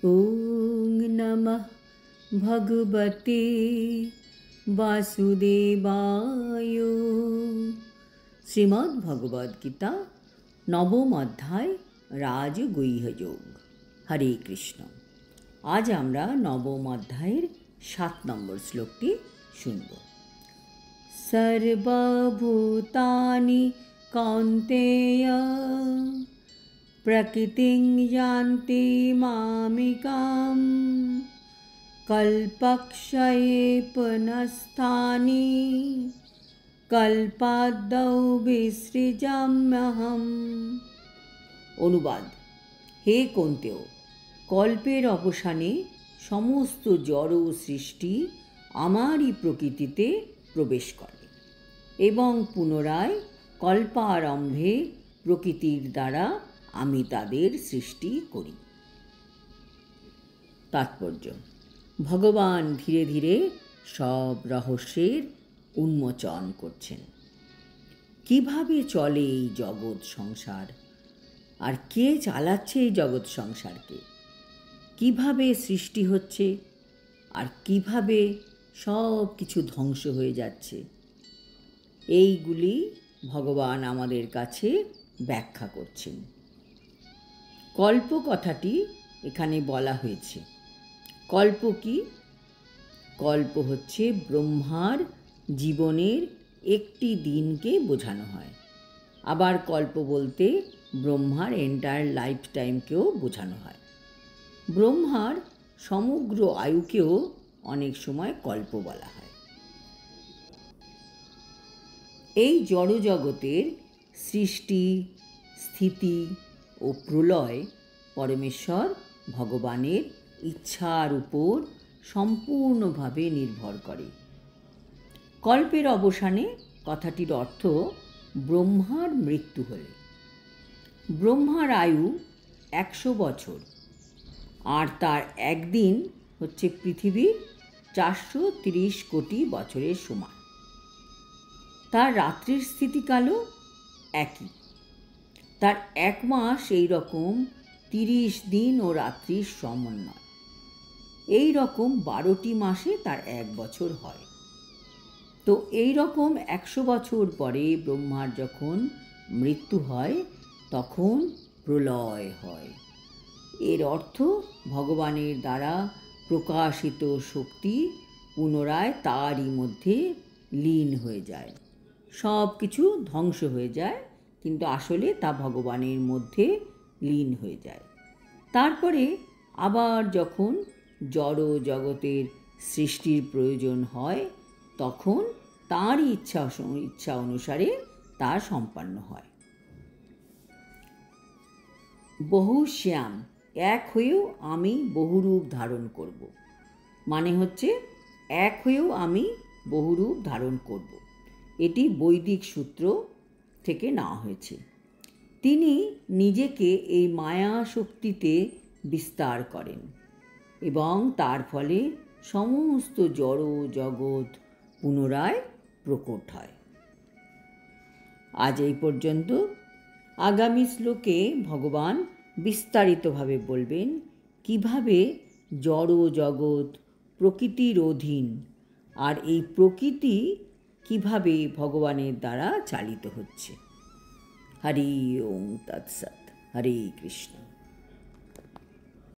ওং নমঃ ভগবতে বাসুদেবায়। শ্রীমদ্ ভগবদ গীতা নবম অধ্যায় রাজগুহ্যযোগ। হরে কৃষ্ণ। আজ আমরা নবম অধ্যায়ের 7 নম্বর শ্লোকটি শুনব। সর্বভূতানি কৌন্তেয় প্রকৃতিং যান্তি মামিকাম কল্পক্ষয়ে পুনস্থানি কল্পাদৌ বিসৃজাম্যহম। অনুবাদ: হে কৌন্তেয়, কল্পের অবসানে সমস্ত জড় সৃষ্টি আমারই প্রকৃতিতে প্রবেশ করে এবং পুনরায় কল্পারম্ভে প্রকৃতির দ্বারা আমি তাদের সৃষ্টি করি। তাৎপর্য: ভগবান ধীরে ধীরে সব রহস্যের উন্মোচন করছেন। কিভাবে চলে এই জগৎ সংসার, আর কে চালাচ্ছে এই জগৎ সংসারকে, কিভাবে সৃষ্টি হচ্ছে আর কিভাবে সব কিছু ধ্বংস হয়ে যাচ্ছে, এইগুলি ভগবান আমাদের কাছে ব্যাখ্যা করছেন। কল্প কথাটি এখানে বলা হয়েছে। কল্প কি? কল্প হচ্ছে ব্রহ্মার জীবনের একটি দিনকে বোঝানো হয়। আবার কল্প বলতে ব্রহ্মার এন্টায়ার লাইফ টাইমকেও বোঝানো হয়। ব্রহ্মার সমগ্র আয়ুকেও অনেক সময় কল্প বলা হয়। এই জড়জগতের সৃষ্টি, স্থিতি ও প্রলয় পরমেশ্বর ভগবানের ইচ্ছার উপর সম্পূর্ণভাবে নির্ভর করে। কল্পের অবসানে কথাটির অর্থ ব্রহ্মার মৃত্যু হলে। ব্রহ্মার আয়ু 100 বছর, আর তার একদিন হচ্ছে পৃথিবীর 430 কোটি বছরের সমান। তার রাত্রির স্থিতিকালও একই। তার 1 মাস এই রকম 30 দিন ও রাত্রির সমন্বয়। এই রকম 12টি মাসে তার 1 বছর হয়। তো এই রকম 100 বছর পরে ব্রহ্মার যখন মৃত্যু হয় তখন প্রলয় হয়। এর অর্থ ভগবানের দ্বারা প্রকাশিত শক্তি পুনরায় তারই মধ্যে লীন হয়ে যায়। সব কিছু ধ্বংস হয়ে যায়, কিন্তু আসলে তা ভগবানের মধ্যে লীন হয়ে যায়। তারপরে আবার যখন জড় জগতের সৃষ্টির প্রয়োজন হয় তখন তাঁরই ইচ্ছা অনুসারে তা সম্পন্ন হয়। বহু শ্যাম, এক হয়েও আমি বহুরূপ ধারণ করব। মানে হচ্ছে এক হয়েও আমি বহুরূপ ধারণ করব। এটি বৈদিক সূত্র থেকে নেওয়া হয়েছে। তিনি নিজেকে এই মায়া শক্তিতে বিস্তার করেন এবং তার ফলে সমস্ত জড় জগৎ পুনরায় প্রকট হয়। আজ এই পর্যন্ত। আগামী শ্লোকে ভগবান বিস্তারিতভাবে বলবেন কিভাবে জড় জগৎ প্রকৃতির অধীন, আর এই প্রকৃতি কিভাবে ভগবানের দ্বারা চালিত হচ্ছে। হরি ওম তৎসৎ। হরে কৃষ্ণ।